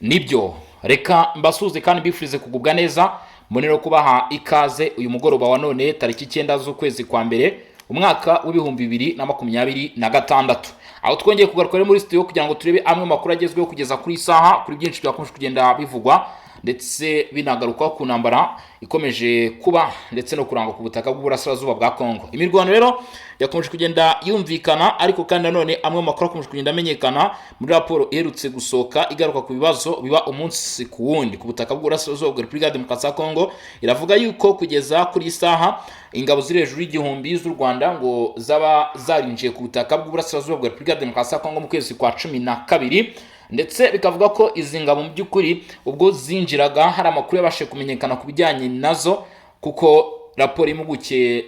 Nibyo reka mbasuze kandi mbifurize kugubwa neza mbonero kubaha ikaze uyu mugoroba wa none tariki 9 z'ukwezi kwa mbere umwaka w'ibihumbi 2026 aho twongeye kugaruka muri studio kugira ngo turebe amwe makuru agezweho kugeza kuri isaha kuri byinshi byakomeje kugenda bivugwa ndetse binagaruka ku ntambara ikomeje kuba ndetse no kurangwa ku butaka bw'uburasirazuba bwa Kongo. Imirwano rero yakomeje kugenda yumvikana, ariko kandi nanone amwe makuru akomeje kugenda amenyekana muri raporo iherutse gusohoka igaruka ku bibazo biba umunsi ku wundi ku butaka bw'uburasirazuba bwa Repubulika ya Demokarasi ya Kongo. Iravuga yuko kugeza kuri isaha ingabo ziri hejuru y'igihumbi z'u Rwanda ngo zaba zarinjiye ku butaka bw'uburasirazuba bwa Repubulika ya Demokarasi ya Kongo mu kwezi kwa 12, ndetse bikavuga ko izi ngabo mu by'ukuri ubwo zinjiraga hari amakuru yabashe kumenyekana ku bijyanye nazo, kuko raporo y'impuguke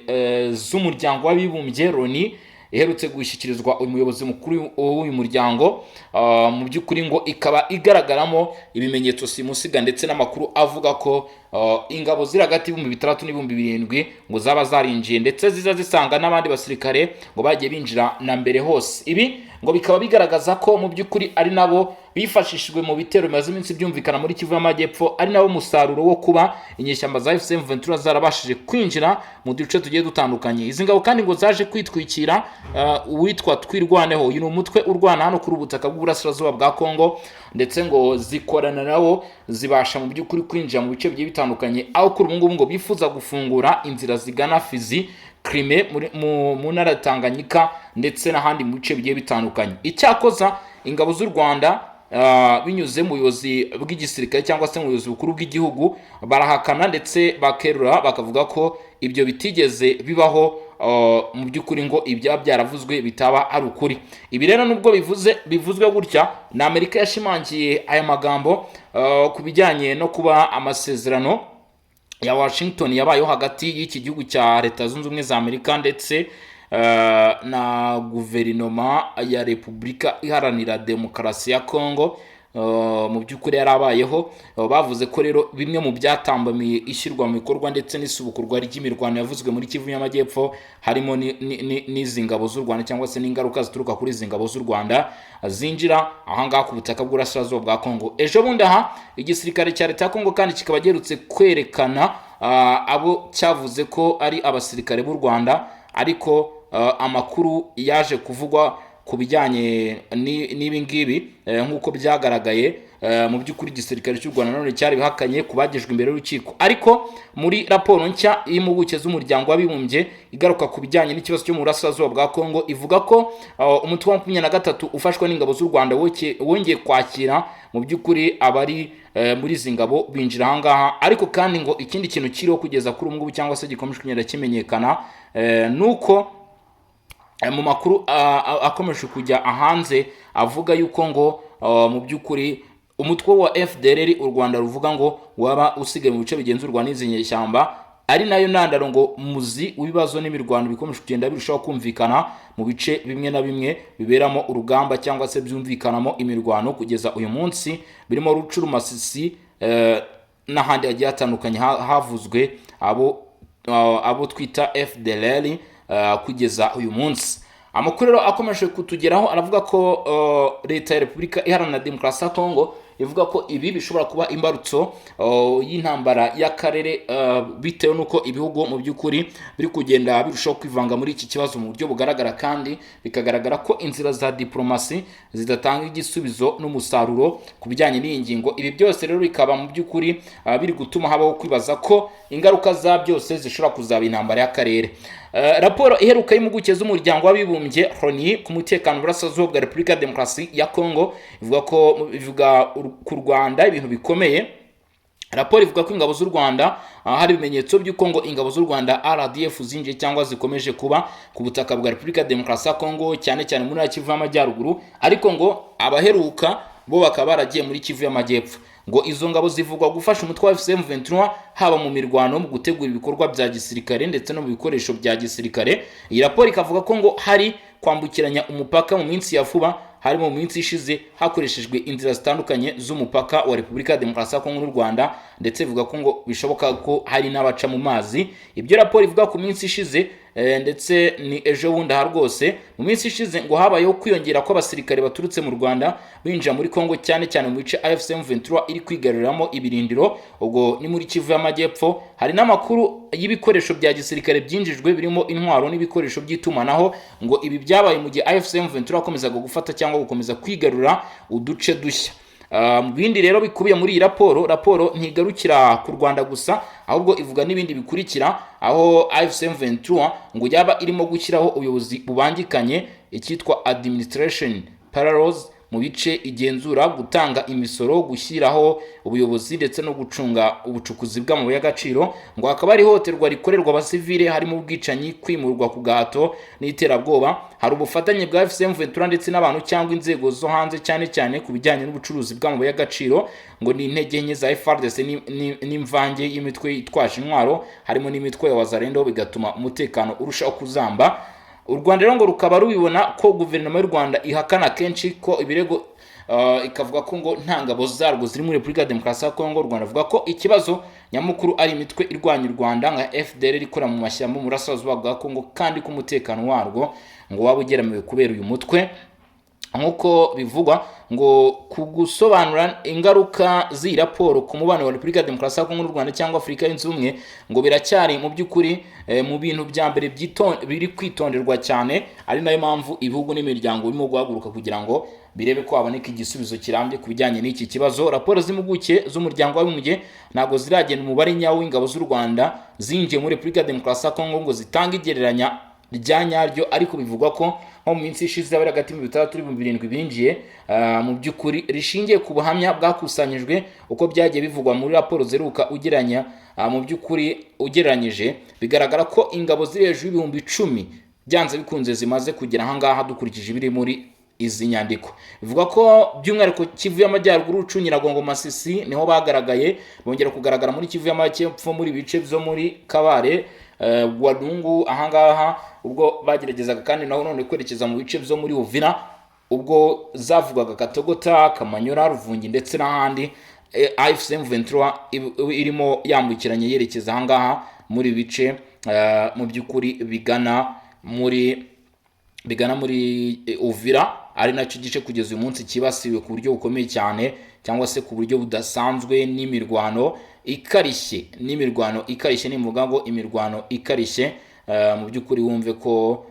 z'umuryango w'abibumbye Loni iherutse gushyikirizwa umuyobozi mukuru w'uyu muryango mu by'ukuri ngo ikaba igaragaramo ibimenyetso simusiga ndetse n'amakuru avuga ko ingabo ziri hagati y'ibihumbi 6 n'ibihumbi 7 ngo zaba zarinjiye ndetse ziza zisanga n'abandi basirikare ngo bagiye binjira na mbere hose. Ibi ngo bikaba bigaragaza ko mu by'ukuri ari nabo bifashishijwe mu bitero bimaze iminsi byumvikana muri Kivu y'Amajyepfo, ari nabo musaruro wo kuba inyeshyamba za FCM Ventura zarabashije kwinjira mu duce tugiye dutandukanye. Izi ngabo kandi ngo zaje kwitwikira uwitwa Twirwaneho, uyu ni umutwe urwana hano kuri ubutaka bw'uburasirazuba bwa Kongo, ndetse ngo zikorana nabo zibasha mu by'ukuri kwinjira mu bice bigiye bitandukanye, aho kuri ubu ngubu ngo bifuza gufungura inzira zigana Fizi, Crimea mu ntara ya Tanganyika ndetse n'ahandi mu bice bigiye bitandukanye. Icyakoza ingabo z'u Rwanda binyuze mu buyobozi bw'igisirikare cyangwa se mu buyobozi bukuru bw'igihugu barahakana ndetse bakerura bakavuga ko ibyo bitigeze bibaho, mu by'ukuri ngo ibya byaravuzwe bitaba ari ukuri. Ibi rero nubwo bivuzwe gutya, na Amerika yashimangiye aya magambo ku bijyanye no kuba amasezerano ya Washington yabayeho hagati y'iki gihugu cya Leta Zunze Ubumwe za Amerika ndetse na guverinoma ya Repubulika Iharanira Demokarasi ya Kongo. Mu by'ukuri yarabayeho, bavuze ko rero bimwe mu byatambamiye ishyirwa mu bikorwa ndetse n'isubukurwa ry'imirwano yavuzwe muri Kivu y'Amajyepfo harimo n'izi ngabo z'u Rwanda cyangwa se n'ingaruka zituruka kuri izi ngabo z'u Rwanda zinjira ahangaha ku butaka bw'uburasirazuba bwa Kongo. Ejo bundi aha igisirikare cya Leta ya Kongo kandi kikaba giherutse kwerekana abo cyavuze ko ari abasirikare b'u Rwanda, ariko amakuru yaje kuvugwa ku bijyanye n'ibi ngibi nk'uko byagaragaye mu by'ukuri igisirikare cy'u Rwanda none cyari bihakanye kubagejwe imbere y'urukiko. Ariko muri raporo nshya y'impuguke z'umuryango w'abibumbye igaruka ku bijyanye n'ikibazo cyo mu burasirazuba bwa Kongo ivuga ko umutwe wa 23 ufashwa n'ingabo z'u Rwanda wongeye kwakira mu by'ukuri abari muri izi ngabo binjira ahangaha. Ariko kandi ngo ikindi kintu kiriho kugeza kuri ubu ngubu cyangwa se gikomeje kugenda kimenyekana nuko mu makuru akomeje kujya ahanze avuga yuko ngo mu by'ukuri umutwe wa FDLR u Rwanda ruvuga ngo waba usigaye mu bice bigenzurwa n'izi nyeshyamba, ari nayo ntandaro ngo muzi w'ibibazo n'imirwano bikomeje kugenda birushaho kumvikana mu bice bimwe na bimwe biberamo urugamba cyangwa se byumvikanamo imirwano kugeza uyu munsi, birimo Rucuru, Masisi n'ahandi hagiye hatandukanye havuzwe abo twita FDLR kugeza uyu munsi. Amakuru rero akomeje kutugeraho aravuga ko Leta ya Repubulika Iharanira Demokarasi ya Kongo ivuga ko ibi bishobora kuba imbarutso y'intambara y'akarere, bitewe nuko ibihugu mu by'ukuri biri kugenda birushaho kwivanga muri iki kibazo mu buryo bugaragara, kandi bikagaragara ko inzira za diplomasi zidatanga igisubizo n'umusaruro ku bijyanye n'iyi ngingo. Ibi byose rero bikaba mu by'ukuri biri gutuma habaho kwibaza ko ingaruka za byose zishobora kuzaba intambara y'akarere. Raporo iheruka y'impuguke z'umuryango w'abibumbye Loni ku mutekano burasirazuba bwa Repubulika ya Demokarasi ya Kongo ivuga ku Rwanda ibintu bikomeye. Raporo ivuga ko ingabo z'u Rwanda hari ibimenyetso by'uko ngo ingabo z'u Rwanda RDF zinjiye cyangwa zikomeje kuba ku butaka bwa Repubulika ya Demokarasi ya Kongo, cyane cyane muri Kivu y'Amajyaruguru, ariko ngo abaheruka bo bakaba baragiye muri Kivu y'Amajyepfo. Ngo izo ngabo zivugwa gufasha umutwe wa FCM Ventura haba mu mirwano, mu gutegura ibikorwa bya gisirikare ndetse no mu bikoresho bya gisirikare. Iyi raporo ikavuga ko ngo hari kwambukiranya umupaka mu minsi ya vuba, harimo mu minsi ishize hakoreshejwe inzira zitandukanye z'umupaka wa Repubulika ya Demokarasi ya Kongo n'u Rwanda, ndetse ivuga ko ngo bishoboka ko hari n'abaca mu mazi. Ibyo raporo ivuga ku minsi ishize ndetse ni ejo bundi aha rwose mu minsi ishize ngo habayeho kwiyongera kw'abasirikare baturutse mu Rwanda binjira muri Kongo cyane cyane mu bice AFC M23 iri kwigaruriramo ibirindiro, ubwo ni muri Kivu y'Amajyepfo. Hari n'amakuru y'ibikoresho bya gisirikare byinjijwe birimo intwaro n'ibikoresho by'itumanaho, ngo ibi byabaye mu gihe AFC M23 akomezaga gufata cyangwa gukomeza kwigarura uduce dushya. Mu bindi rero bikubiye muri iyi raporo ntigarukira ku Rwanda gusa, ahubwo ivuga n'ibindi bikurikira, aho AFC M23 ngo yaba irimo gushyiraho ubuyobozi bubangikanye, icyitwa administration parallels mu bice igenzura, gutanga imisoro, gushyiraho ubuyobozi ndetse no gucunga ubucukuzi bw'amabuye y'agaciro. Ngo hakaba ari ihohoterwa rikorerwa abasivile, harimo ubwicanyi, kwimurwa ku gahato n'iterabwoba. Hari ubufatanye bwa AFC M23 ndetse n'abantu cyangwa inzego zo hanze cyane cyane ku bijyanye n'ubucuruzi bw'amabuye y'agaciro. Ngo ni intege nke za FARDC n'imvange y'imitwe itwaje intwaro, harimo n'imitwe ya Wazalendo, bigatuma umutekano urushaho kuzamba. U Rwanda rero ngo rukaba rubibona ko guverinoma y'u Rwanda ihakana kenshi ko ibirego, ikavuga ko ngo nta ngabo zarwo ziri muri Repubulika ya Demokarasi ya Kongo. U Rwanda ruvuga ko ikibazo nyamukuru ari imitwe irwanya u Rwanda nka FDLR ikora mu mashyamba mu burasirazuba bwa Kongo, kandi ko umutekano warwo ngo waba ugeramiwe kubera uyu mutwe. Nk'uko bivugwa ngo ku gusobanura ingaruka z'iyi raporo ku mubano wa Repubulika ya Demokarasi ya Kongo n'u Rwanda cyangwa Afurika yunze ubumwe, ngo biracyari mu by'ukuri mu bintu bya mbere biri kwitonderwa cyane, ari nayo mpamvu ibihugu n'imiryango birimo guhaguruka kugira ngo birebe ko haboneka igisubizo kirambye ku bijyanye n'iki kibazo. Raporo z'impuguke z'umuryango w'abibumbye ntabwo ziragena umubare nyawo w'ingabo z'u Rwanda zinjiye muri Repubulika ya Demokarasi ya Kongo ngo zitange igereranya rya nyaryo, ariko bivugwa ko nko mu minsi ishize abari hagati mu 6-7 binjiye. Mu by'ukuri rishingiye ku buhamya bwakusanyijwe uko byagiye bivugwa muri raporo zeruka ugeranya, mu by'ukuri ugereranyije bigaragara ko ingabo ziri hejuru y'ibihumbi 10 byanze bikunze zimaze kugera aha ngaha dukurikije ibiri muri izi nyandiko. Bivuga ko by'umwihariko Kivu y'Amajyaruguru, Rucu, Nyiragongo, Masisi niho bagaragaye, bongera kugaragara muri Kivu y'Amajyepfo muri bice byo muri Kabare, Wadungu ahangaha, ubwo bageragezaga kandi naho none kwerekeza mu bice byo muri Uvira, ubwo zavugaga Katogota, Kamanyora, Ruvungi ndetse n'ahandi. AFC M23 irimo yambukiranye yerekeza ahangaha muri bice mu by'ukuri bigana muri Uvira, ari nacyo gice kugeza uyu munsi kibasiwe ku buryo bukomeye cyane, cyangwa se ku buryo budasanzwe n'imirwano ikarishye. Nimuvuga ngo imirwano ikarishye, mu by'ukuri wumve ko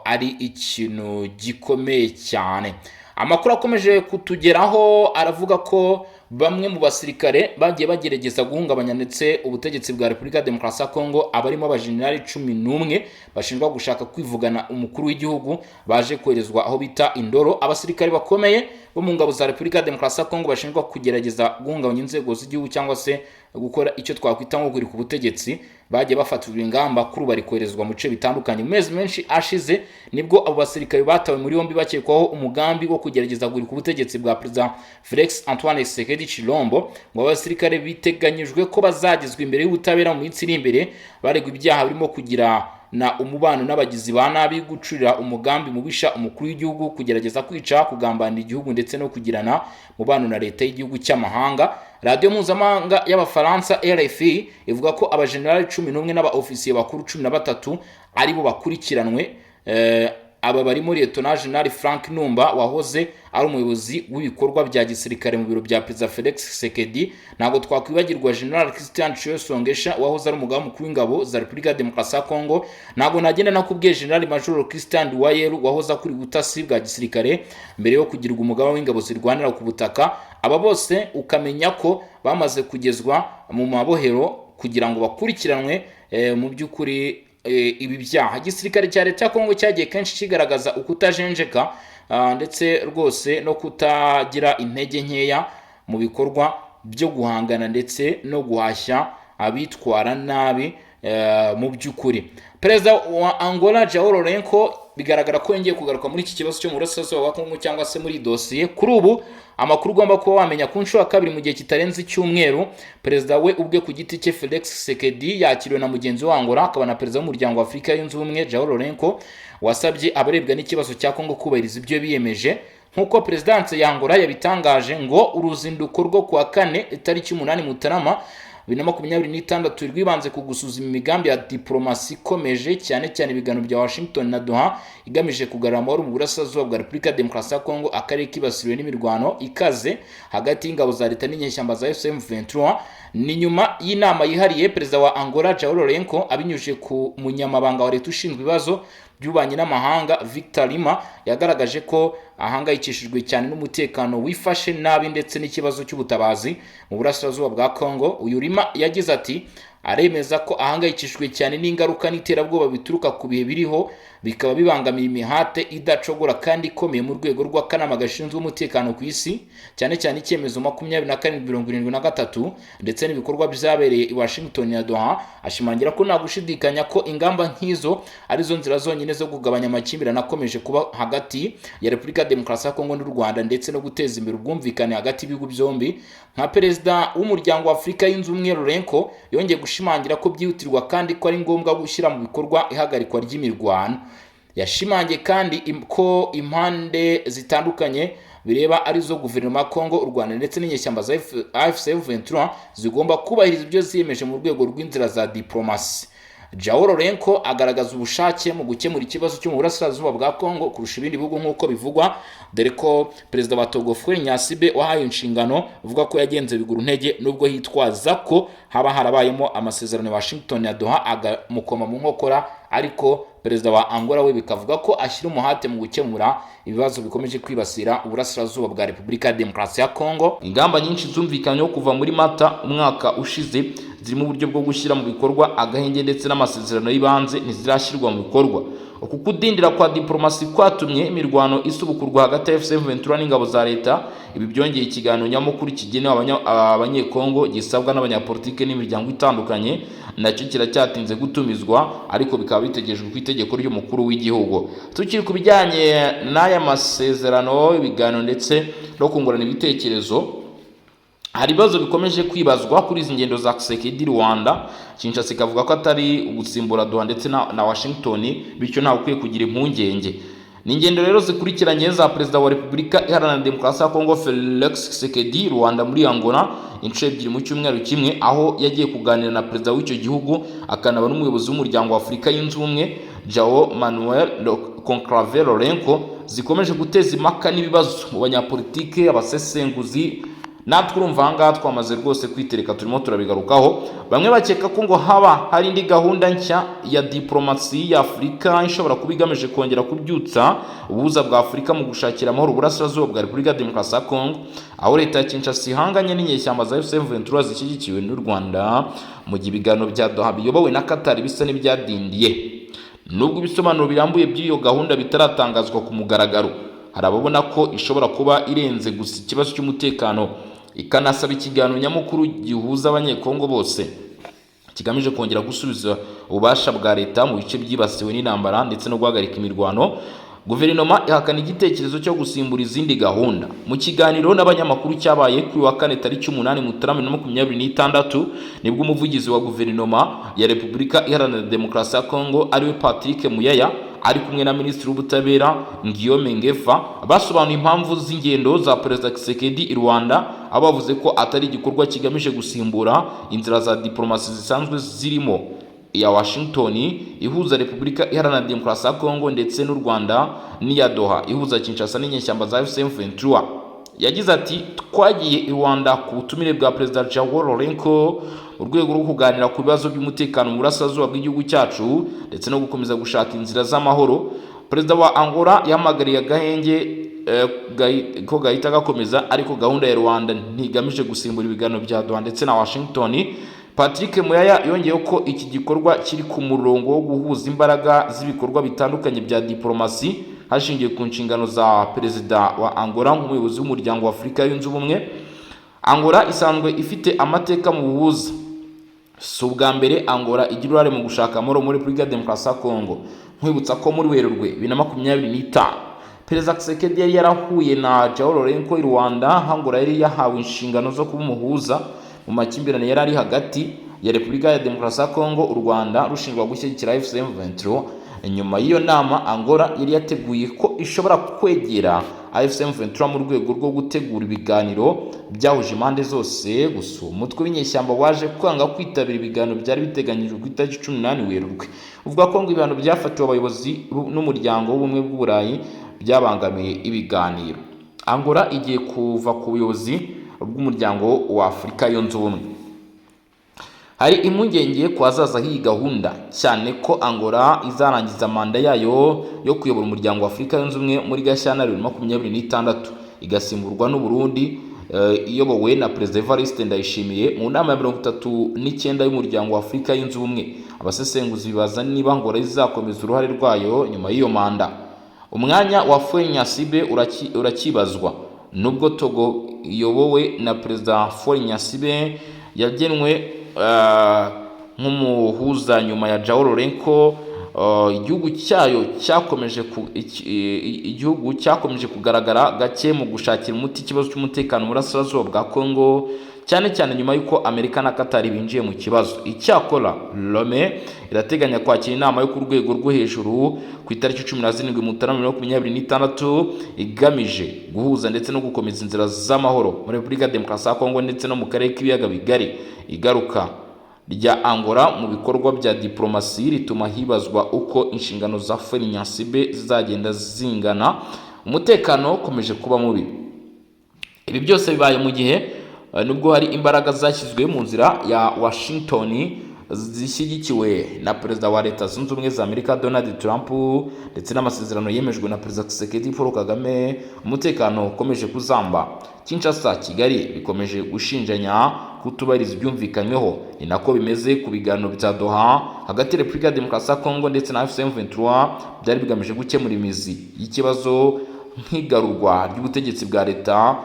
ari ikintu gikomeye cyane. Amakuru akomeje kutugeraho aravuga ko bamwe mu basirikare bagiye bagerageza guhungabanya ndetse ubutegetsi bwa Repubulika ya Demokarasi ya Kongo, abarimo abajenerali 11 bashinjwa gushaka kwivugana umukuru w'igihugu, baje koherezwa aho bita Indoro. Abasirikare bakomeye bo mu ngabo za Repubulika ya Demokarasi ya Kongo bashinjwa kugerageza guhungabanya inzego z'igihugu cyangwa se gukora icyo twakwita nko guhirika ubutegetsi, bagiye bafatirwa ingamba kuri bari koherezwa mu bice bitandukanye. Mu mezi menshi ashize nibwo abo basirikare batawe muri yombi bakekwaho umugambi wo kugerageza guhirika ubutegetsi bwa Perezida Felix Antoine Tshisekedi Tshilombo. Ngo abasirikare biteganyijwe ko bazagezwa imbere y'ubutabera mu minsi iri imbere, baregwa ibyaha birimo kugira na umubano n'abagizi ba nabi, gucurira umugambi mubisha umukuru w'igihugu, kugerageza kwica, kugambanira igihugu ndetse no kugirana mubano na leta y'igihugu cy'amahanga. Radio mpuzamahanga y'Abafaransa RFI ivuga ko abajenerali 11 n'abaofisiye bakuru 13 aribo bakurikiranwe. Aba barimo Lieutenant General Frank Numba wahoze ari umuyobozi w'ibikorwa bya gisirikare mu biro bya Perezida Felix Tshisekedi. Ntabwo twakwibagirwa General Christian Chiweso wahoze ari umugaba mukuru w'ingabo za Repubulika ya Demokarasi ya Kongo. Ntabwo nagenda nakubwiye General Major Christian Duwayeru wahoze akuri ubutasi bwa gisirikare mbere yo kugirwa umugaba w'ingabo zirwanira ku butaka. Aba bose ukamenya ko bamaze kugezwa mu mabohero kugira ngo bakurikiranwe mu by'ukuri ibi byaha. Igisirikare cya leta ya Kongo cyagiye kenshi kigaragaza ukutajenjeka ndetse rwose no kutagira intege nkeya mu bikorwa byo guhangana ndetse no guhashya abitwara nabi mu by'ukuri. Perezida wa Angola João Lourenço bigaragara ko yongeye kugaruka muri iki kibazo cyo mu burasirazuba bwa Kongo cyangwa se muri dosiye. Kuri ubu amakuru ugomba kuba wamenya ku nshuro ya kabiri mu gihe kitarenze icyumweru, perezida we ubwe ku giti cye Felix Tshisekedi yakiriwe na mugenzi wa Angola, akaba na perezida w'umuryango wa Afurika yunze ubumwe João Lourenço, wasabye abarebwa n'ikibazo cya Kongo kubahiriza ibyo biyemeje. Nkuko presidence ya Angola yabitangaje ngo uruzinduko rwo kuwa 4 tariki 8 Mutarama 2026 rwibanze ku gusuzuma imigambi ya diplomasi ikomeje cyane cyane ibiganiro bya Washington na Doha igamije kugarura amahoro mu burasirazuba bwa Repubulika ya Demokarasi ya Kongo, akarere kibasiriwe n'imirwano ikaze hagati y'ingabo za leta n'inyeshyamba za M23. Ni nyuma y'inama yihariye perezida wa Angola João Lourenço abinyujije ku munyamabanga wa leta ushinzwe ibibazo by'ububanyi n'amahanga Victor Lima yagaragaje ko ahangayikishijwe cyane n'umutekano wifashe nabi ndetse n'ikibazo cy'ubutabazi mu burasirazuba bwa Kongo. Uyu Lima yagize ati aremeza ko ahangayikishijwe cyane n'ingaruka n'iterabwoba bituruka ku bihe biriho bikaba bibangamiye imihate idacogora kandi ikomeye mu rwego rw'akanama gashinzwe umutekano ku isi, cyane cyane icyemezo 2773 ndetse n'ibikorwa byabereye i Washington na Doha. Ashimangira ko nta gushidikanya ko ingamba nk'izo arizo nzira zonyine zo kugabanya amakimbirane akomeje kuba hagati ya Repubulika ya Demokarasi ya Kongo n'u Rwanda ndetse no guteza imbere ubwumvikane hagati y'ibihugu byombi. Nka perezida w'umuryango wa Afurika yunze ubumwe Lourenço yongeye gushimangira ko byihutirwa kandi ko ari ngombwa gushyira mu bikorwa ihagarikwa ry'imirwano. Yashimangiye kandi ko impande zitandukanye bireba arizo guverinoma ya Kongo, u Rwanda ndetse n'inyeshyamba za AFC M23 zigomba kubahiriza ibyo ziyemeje mu rwego rw'inzira za diplomasi. João Lourenço agaragaza ubushake mu gukemura ikibazo cyo mu burasirazuba bwa Kongo kurusha ibindi bihugu nk'uko bivugwa, dore ko perezida wa Togo Faure Gnassingbé wahaye inshingano uvuga ko yagenze biguru ntege nubwo hitwaza ko haba harabayemo amasezerano ya Washington ya Doha agamukoma mu nkokora, ariko perezida wa Angola we bikavuga ko ashyira umuhate mu gukemura ibibazo bikomeje kwibasira uburasirazuba bwa Repubulika ya Demokarasi ya Kongo. Ingamba nyinshi zumvikanyweho kuva muri Mata umwaka ushize zirimo uburyo bwo gushyira mu bikorwa agahenge ndetse n'amasezerano y'ibanze ntizirashyirwa mu bikorwa. Uku kudindira kwa diplomasi kwatumye imirwano isubukurwa hagati ya M23 n'ingabo za leta. Ibi byongeye ikiganiro nyamukuru kigenewe abanyekongo gisabwa n'abanyapolitike n'imiryango itandukanye, nacyo kiracyatinze gutumizwa ariko bikaba bitegejwe ku itegeko ry'umukuru w'igihugu. Tukiri ku bijyanye n'aya masezerano, ibiganiro ndetse no kungurana ibitekerezo, hari ibibazo bikomeje kwibazwa kuri izi ngendo za Tshisekedi Rwanda. Kinshasa ikavuga ko atari ugusimbura Doha ndetse na Washington, bityo ntawe ukwiye kugira impungenge. Ni ingendo rero zikurikiranye za perezida wa Repubulika Iharanira Demokarasi ya Kongo Felix Tshisekedi Rwanda muri Angola inshuro ebyiri mu cyumweru kimwe, aho yagiye kuganira na perezida w'icyo gihugu akanaba n'umuyobozi w'umuryango wa Afurika yunze ubumwe João Manuel Conclave Lourenço, zikomeje guteza impaka n'ibibazo mu banyapolitike, abasesenguzi. Natwe urumva ahangaha twamaze rwose kwitereka, turimo turabigarukaho. Bamwe bakeka ko ngo haba hari indi gahunda nshya ya diplomasi ya Afurika ishobora kuba igamije kongera kubyutsa ubuhuza bwa Afurika mu gushakira amahoro uburasirazuba bwa Repubulika ya Demokarasi ya Kongo, aho leta ya Kinshasa ihanganye n'inyeshyamba za M23 zishyigikiwe n'u Rwanda, mu gihe ibiganiro bya Doha biyobowe na Qatar bisa n'ibyadindiye. Nubwo ibisobanuro birambuye by'iyo gahunda bitaratangazwa ku mugaragaro, hari ababona ko ishobora kuba irenze gusa ikibazo cy'umutekano, ikanasaba ikiganiro nyamukuru gihuza abanyekongo bose kigamije kongera gusubiza ububasha bwa leta mu bice byibasiwe n'intambara ndetse no guhagarika imirwano. Guverinoma ihakana igitekerezo cyo gusimbura izindi gahunda. Mu kiganiro n'abanyamakuru cyabaye kuri wa 4 tariki 8 Mutarama 2026 nibwo umuvugizi wa guverinoma ya Repubulika Iharanira Demokarasi ya Kongo ariwe Patrick Muyaya ari kumwe na Minisitiri w'Ubutabera Guillaume Ngefa basobanuye impamvu z'ingendo za Perezida Tshisekedi i Rwanda, abavuze ko atari igikorwa kigamije gusimbura inzira za diplomasi zisanzwe zirimo iya Washington ihuza Repubulika Iharanira Demokarasi ya Kongo ndetse n'u Rwanda, n'iya Doha ihuza Kinshasa n'inyeshyamba za M23. Yagize ati twagiye i Rwanda ku butumire bwa Perezida João Lourenço mu rwego rwo kuganira ku bibazo by'umutekano mu burasirazuba bw'igihugu cyacu ndetse no gukomeza gushaka inzira z'amahoro. Perezida wa Angola yahamagariye agahenge ko gahita gakomeza, ariko gahunda ya Rwanda ntigamije gusimbura ibiganiro bya Doha ndetse na Washington. Patrick Muyaya yongeyeho ko iki gikorwa kiri ku murongo wo guhuza imbaraga z'ibikorwa bitandukanye bya diplomasi hashingiye ku nshingano za perezida wa Angola nk'umuyobozi w'umuryango wa Afurika yunze ubumwe. Angola isanzwe ifite amateka mu buhuza. Si ubwa mbere Angola igira uruhare mu gushaka amahoro muri Repubulika ya Demokarasi ya Kongo. Nkwibutsa ko muri Werurwe 2025 Perezida Tshisekedi yari yarahuye na João Lourenço i Rwanda. Angola yari yahawe inshingano zo kuba umuhuza mu makimbirane yari ari hagati ya Repubulika ya Demokarasi ya Kongo, u Rwanda rushinjwa gushyigikira M23. Nyuma y'iyo nama Angola yari yateguye ko ishobora kwegera AFC M23 mu rwego rwo gutegura ibiganiro byahuje impande zose. Gusa umutwe w'inyeshyamba waje kwanga kwitabira ibiganiro byari biteganyijwe ku itariki 18 Werurwe, uvuga ko ngo ibihano byafatiwe abayobozi n'umuryango w'ubumwe bw'Uburayi byabangamiye ibiganiro. Angola igiye kuva ku buyobozi bw'umuryango wa Afurika yunze ubumwe. Hari impungenge ku hazaza h'iyi gahunda, cyane ko Angola izarangiza manda yayo yo kuyobora umuryango wa Afurika yunze ubumwe muri Gashyantare 2026, igasimburwa n'u Burundi iyobowe na Perezida Evariste Ndayishimiye mu nama ya 39 y'umuryango wa Afurika yunze ubumwe. Abasesenguzi bibaza niba Angola izakomeza uruhare rwayo nyuma y'iyo manda. Umwanya wa Faure Gnassingbé urakibazwa, nubwo Togo iyobowe na Perezida Faure Gnassingbé yagenwe nk'umuhuza nyuma ya João Lourenço. Igihugu cyakomeje kugaragara gake mu gushakira umuti ikibazo cy'umutekano mu burasirazuba bwa Congo, cyane cyane nyuma y'uko Amerika na Qatar binjiye mu kibazo. Icyakora Lome irateganya kwakira inama yo ku rwego rwo hejuru ku itariki 17 Mutarama 2026 igamije guhuza ndetse no gukomeza inzira z'amahoro muri Repubulika ya Demokarasi ya Kongo ndetse no mu karere k'ibiyaga bigari. Igaruka rya Angola mu bikorwa bya diplomasi rituma hibazwa uko inshingano za Faure Gnassingbé zizagenda zingana. Umutekano ukomeje kuba mubi. Ibi byose bibaye mu gihe nubwo hari imbaraga zashyizwe mu nzira ya Washington zishyigikiwe na Perezida wa Leta Zunze Ubumwe za Amerika Donald Trump ndetse n'amasezerano yemejwe na Perezida Tshisekedi Paul Kagame, umutekano ukomeje kuzamba. Kinshasa, Kigali bikomeje gushinjanya kutubahiriza ibyumvikanyweho. Ni nako bimeze ku biganiro bya Doha hagati ya Repubulika ya Demokarasi ya Kongo ndetse na AFC M23 byari bigamije gukemura imizi y'ikibazo nk'igarurwa ry'ubutegetsi bwa leta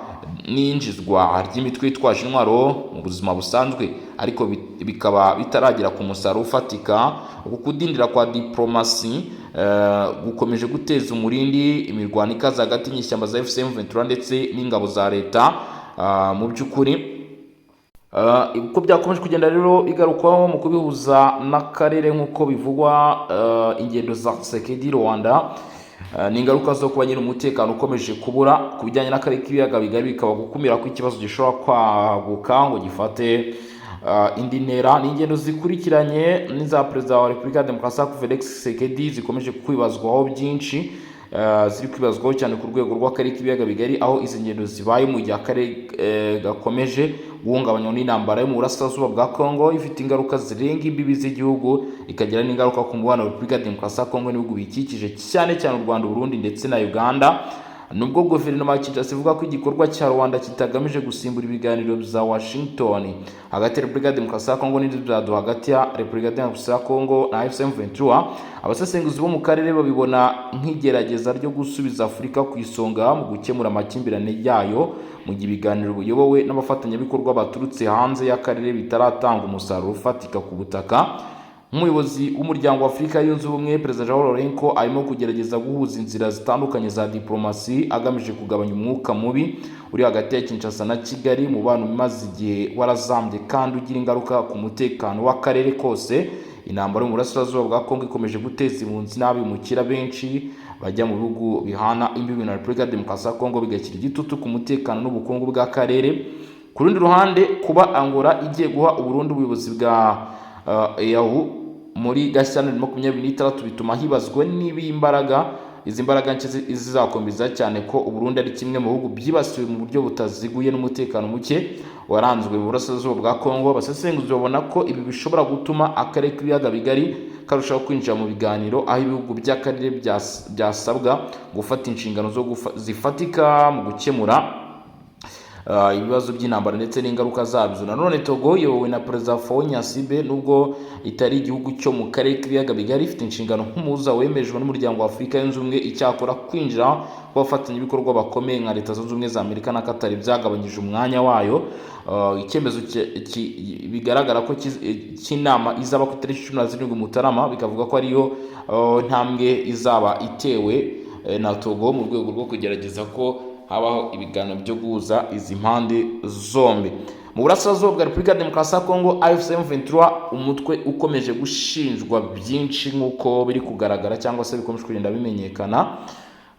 n'injizwa ry'imitwe yitwaje intwaro mu buzima busanzwe, ariko bikaba bitaragera ku musaruro ufatika. Uku kudindira kwa diplomasi gukomeje guteza umurindi imirwano ikaze hagati y'inyeshyamba za AFC M23 ndetse n'ingabo za leta. Mu by'ukuri uko byakomeje kugenda rero bigarukwaho mu kubihuza n'akarere nk'uko bivugwa, ingendo za Tshisekedi Rwanda ni ingaruka zo kuba nyine umutekano ukomeje kubura ku bijyanye n'akarere k'ibiyaga bigari, bikaba gukumira ko ikibazo gishobora kwaguka ngo gifate indi ntera. Ni ingendo zikurikiranye n'iza Perezida wa Repubulika ya Demokarasi ya Kongo Felix Tshisekedi zikomeje kwibazwaho byinshi, ziri kwibazwaho cyane ku rwego rw'akarere k'ibiyaga bigari, aho izi ngendo zibaye mu gihe akarere gakomeje guhungabanywa n'intambara yo mu burasirazuba bwa Kongo ifite ingaruka zirenga imbibi z'igihugu, ikagira n'ingaruka ku mubano wa Repubulika ya Demokarasi ya Kongo n'ibihugu bikikije cyane cyane u Rwanda, Burundi ndetse na Uganda. Nubwo guverinoma ya Kinshasa ivuga ko igikorwa cya Rwanda kitagamije gusimbura ibiganiro bya Washington hagati ya Repubulika ya Demokarasi ya Kongo n'ibyo hagati ya Repubulika ya Demokarasi ya Kongo na AFC M23, abasesenguzi bo mu karere babibona nk'igerageza ryo gusubiza Afurika ku isonga mu gukemura amakimbirane yayo, mu gihe ibiganiro biyobowe n'abafatanyabikorwa baturutse hanze y'akarere bitaratanga umusaruro ufatika ku butaka. Umuyobozi w'umuryango wa Afurika yunze ubumwe Perezida João Lourenço arimo kugerageza guhuza inzira zitandukanye za diplomasi agamije kugabanya umwuka mubi uri hagati ya Kinshasa na Kigali, mu bantu bimaze igihe warazambye kandi ugira ingaruka ku mutekano w'akarere kose. Intambara mu burasirazuba bwa Kongo ikomeje guteza impunzi n'abimukira benshi bajya mu bihugu bihana imbibi na Repubulika ya Demokarasi ya Kongo, bigashyira igitutu ku mutekano n'ubukungu bw'akarere. Ku rundi ruhande, kuba Angola igiye guha Uburundi ubuyobozi bwa EAU muri Gashyantare 2026 bituma hibazwa niba izi mbaraga nshya zizakomeza, cyane ko Uburundi ari kimwe mu bihugu byibasiwe mu buryo butaziguye n'umutekano muke waranzwe mu burasirazuba bwa Kongo. Abasesenguzi babona ko ibi bishobora gutuma akarere k'ibiyaga bigari karushaho kwinjira mu biganiro, aho ibihugu by'akarere byasabwa gufata inshingano zifatika mu gukemura ibibazo by'intambara ndetse n'ingaruka zabyo. Nanone Togo iyobowe na Perezida Faure Gnassingbé, nubwo itari igihugu cyo mu karere k'ibiyaga bigari, ifite inshingano nk'umuhuza wemejwe n'umuryango wa Afurika yunze ubumwe. Icyakora kwinjira kw'abafatanyabikorwa bakomeye nka Leta Zunze Ubumwe za Amerika na Qatar byagabanyije umwanya wayo. Icyemezo bigaragara ko cy'inama izaba ku itariki 17 Mutarama, bikavuga ko ariyo ntambwe izaba itewe na Togo mu rwego rwo kugerageza ko habaho ibiganiro byo guhuza izi mpande zombi. Mu burasirazuba bwa Repubulika ya Demokarasi ya Kongo, AFC M23 umutwe ukomeje gushinjwa byinshi nk'uko biri kugaragara cyangwa se bikomeje kugenda bimenyekana.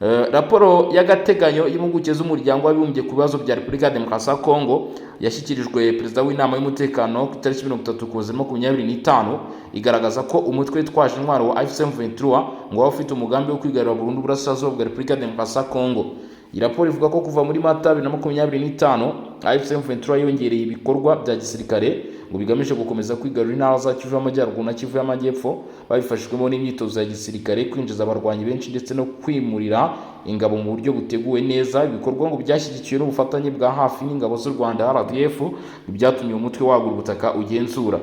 Raporo y'agateganyo y'impuguke z'umuryango w'abibumbye ku bibazo bya Repubulika ya Demokarasi ya Kongo yashyikirijwe perezida w'inama y'umutekano ku itariki 30 Ukuboza 2025 igaragaza ko umutwe witwaje intwaro wa AFC/M23 ngo waba ufite umugambi wo kwigarurira burundu uburasirazuba bwa Repubulika ya Demokarasi ya Kongo. Iyi raporo ivuga ko kuva muri Mata 2025 AFC/M23 yongereye ibikorwa bya gisirikare ngo bigamije gukomeza kwigarurira intara za Kivu y'Amajyaruguru na Kivu y'Amajyepfo babifashijwemo n'imyitozo ya gisirikare, kwinjiza abarwanyi benshi ndetse no kwimurira ingabo mu buryo buteguwe neza. Ibikorwa ngo byashyigikiwe n'ubufatanye bwa hafi n'ingabo z'u Rwanda RDF byatumye umutwe wagura ubutaka ugenzura.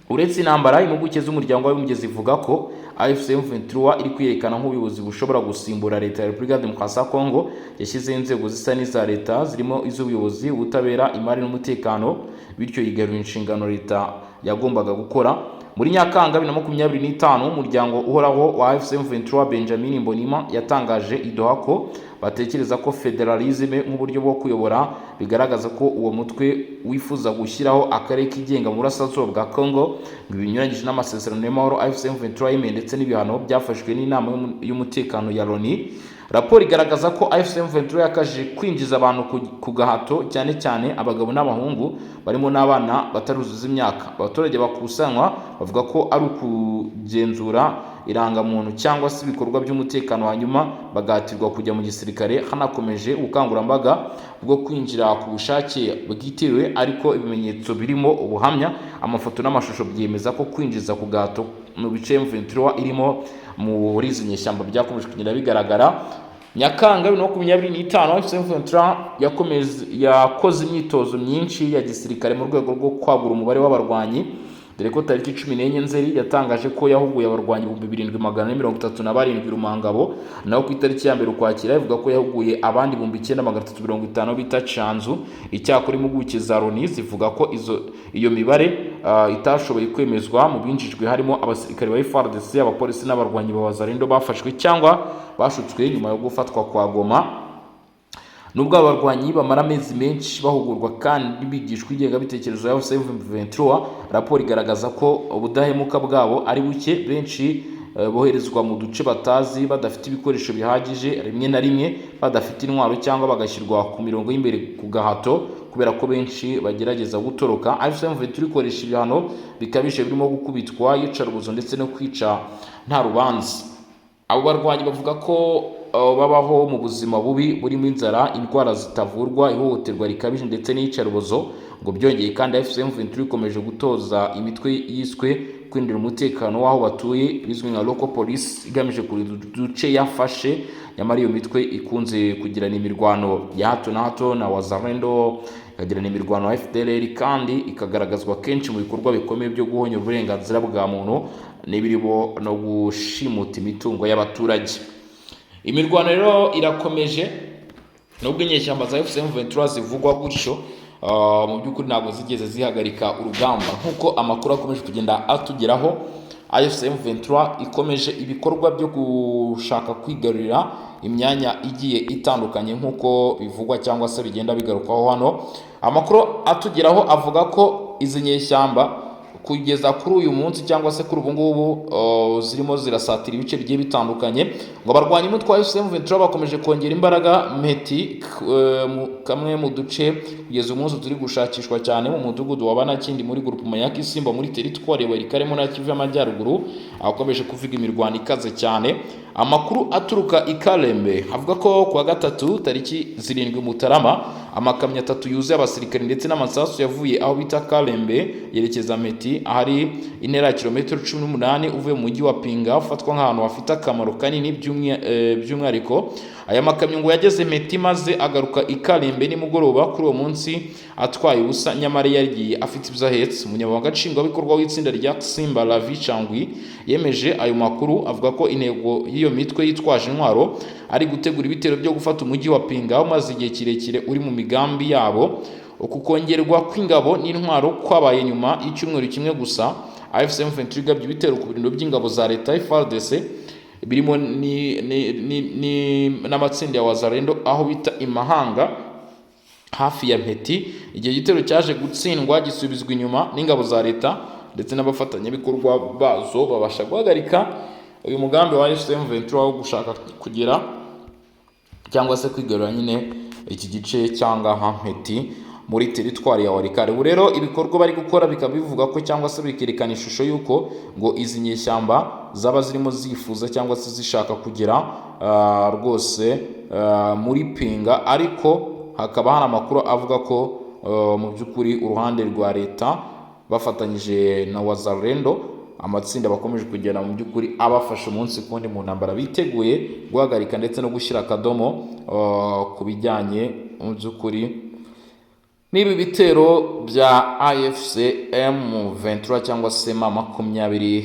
Uretse intambara, impuguke z'umuryango w'abibumbye zivuga ko AFC/M23 iri kwiyerekana nk'ubuyobozi bushobora gusimbura leta ya Repubulika ya Demokarasi ya Kongo yashyizeho inzego zisa n'iza leta zirimo iz'ubuyobozi, ubutabera, imari n'umutekano, bityo yigarurira inshingano leta yagombaga gukora. Muri Nyakanga 2025 umuryango uhoraho wa AFC/M23 Benjamin Mbonima yatangaje i Doha ko batekereza ko federalisme nk'uburyo bwo kuyobora bigaragaza ko uwo mutwe wifuza gushyiraho akarere kigenga mu burasirazuba bwa Kongo binyuranyije n'amasezerano y'amahoro AFC/M23 yemeye ndetse n'ibihano byafashwe n'inama y'umutekano ya Loni. Raporo igaragaza ko AFC/M23 yakaje kwinjiza abantu ku gahato, cyane cyane abagabo n'abahungu barimo n'abana bataruzuza imyaka. Abaturage bakusanywa bavuga ko ari ukugenzura irangamuntu cyangwa se ibikorwa by'umutekano, hanyuma bagahatirwa kujya mu gisirikare. Hanakomeje ubukangurambaga bwo kwinjira ku bushake bwitiriwe, ariko ibimenyetso birimo ubuhamya, amafoto n'amashusho byemeza ko kwinjiza ku gahato mu bice M23 irimo muri izi nyeshyamba byakomeje kugenda bigaragara. Nyakanga 2025 AFC/M23 yakoze imyitozo myinshi ya gisirikare mu rwego rwo kwagura umubare w'abarwanyi, dore ko tariki 14 Nzeri yatangaje ko yahuguye abarwanyi 2437 Rumangabo, naho ku itariki ya 1 Ukwakira ivuga ko yahuguye abandi 9350 bita Canzu. Icyakora impuguke za Loni zivuga ko iyo mibare itashoboye kwemezwa. Mu binjijwe harimo abasirikare ba FARDC, abapolisi n'abarwanyi ba Wazalendo bafashwe cyangwa bashutswe nyuma yo gufatwa kwa Goma. Nubwo abarwanyi bamara amezi menshi bahugurwa kandi bigishwa ingengabitekerezo ya AFC/M23, raporo igaragaza ko ubudahemuka bwabo ari buke. Benshi boherezwa mu duce batazi, badafite ibikoresho bihagije, rimwe na rimwe badafite intwaro, cyangwa bagashyirwa ku mirongo y'imbere ku gahato kubera ko benshi bagerageza gutoroka. AFC/M23 ikoresha ibihano bikabije birimo gukubitwa, iyicarubozo ndetse no kwica nta rubanza. Abo barwanyi bavuga ko babaho mu buzima bubi burimo inzara, indwara zitavurwa, ihohoterwa rikabije ndetse n'iyicarubozo. Ngo byongeye kandi AFC/M23 ikomeje gutoza imitwe yiswe kwindira umutekano w'aho batuye bizwi nka local police, igamije kurinda uduce yafashe. Nyamara iyo mitwe ikunze kugirana imirwano ya hato na hato na Wazalendo, ikagirana imirwano ya FDLR, kandi ikagaragazwa kenshi mu bikorwa bikomeye byo guhonya uburenganzira bwa muntu n'ibirimo no gushimuta imitungo y'abaturage. Imirwano rero irakomeje, nubwo inyeshyamba za AFC/M23 zivugwa gutyo, mu by'ukuri ntabwo zigeze zihagarika urugamba. Nk'uko amakuru akomeje kugenda atugeraho, AFC/M23 ikomeje ibikorwa byo gushaka kwigarurira imyanya igiye itandukanye nk'uko bivugwa cyangwa se bigenda bigarukaho hano. Amakuru atugeraho avuga ko izi nyeshyamba kugeza kuri uyu munsi cyangwa se kuri ubu ngubu zirimo zirasatira ibice bigiye bitandukanye. Ngo abarwanyi umutwe wa AFC/M23 bakomeje kongera imbaraga Meti, kamwe mu duce kugeza umunsi turi gushakishwa cyane mu mudugudu wa Banakindi muri groupement ya Kisimba muri teritwari ya Walikale na Kivu y'Amajyaruguru, akomeje kuvuga imirwano ikaze cyane. Amakuru aturuka i Kalembe avuga ko kuwa gatatu tariki 7 Mutarama amakamyo 3 yuzuye abasirikare ndetse n'amasasu yavuye aho bita Kalembe yerekeza Meti, ahari intera ya kilometero 18 uvuye mu mujyi wa Pinga, ufatwa nk'ahantu hafite akamaro kanini by'umwihariko. Aya makamyo ngo yageze Meti maze agaruka i Kalembe nimugoroba kuri uwo munsi atwaye ubusa, nyamara yagiye afite ibyo ahetse. Umunyamabanga nshingwabikorwa w'itsinda rya Simba Lavi Changwi yemeje ayo makuru, avuga ko intego y'iyo mitwe yitwaje intwaro ari gutegura ibitero byo gufata umujyi wa Pinga maze igihe kirekire uri mu migambi yabo. Uku kongerwa kw'ingabo n'intwaro kwabaye nyuma y'icyumweru kimwe gusa AFC/M23 igabye ibitero ku birindiro by'ingabo za leta FARDC birimo n'amatsinda ya Wazalendo aho bita Imahanga hafi ya Meti. Igihe gitero cyaje gutsindwa gisubizwa inyuma n'ingabo za leta ndetse n'abafatanyabikorwa bazo babasha guhagarika uyu mugambi wa AFC/M23 wo gushaka kugera cyangwa se kwigarura nyine iki gice cyangwa Hampeti muri teritwari ya Walikale. Ubu rero ibikorwa bari gukora bikaba bivuga ko cyangwa se bikerekana ishusho y'uko ngo izi nyeshyamba zaba zirimo zifuza cyangwa se zishaka kugera rwose muri Pinga, ariko hakaba hari amakuru avuga ko mu by'ukuri uruhande rwa leta bafatanyije na Wazalendo, amatsinda bakomeje kugera mu by'ukuri abafasha umunsi kundi mu ntambara, biteguye guhagarika ndetse no gushyira akadomo ku bijyanye mu by'ukuri n'ibi bitero bya AFC M23 cyangwa se M23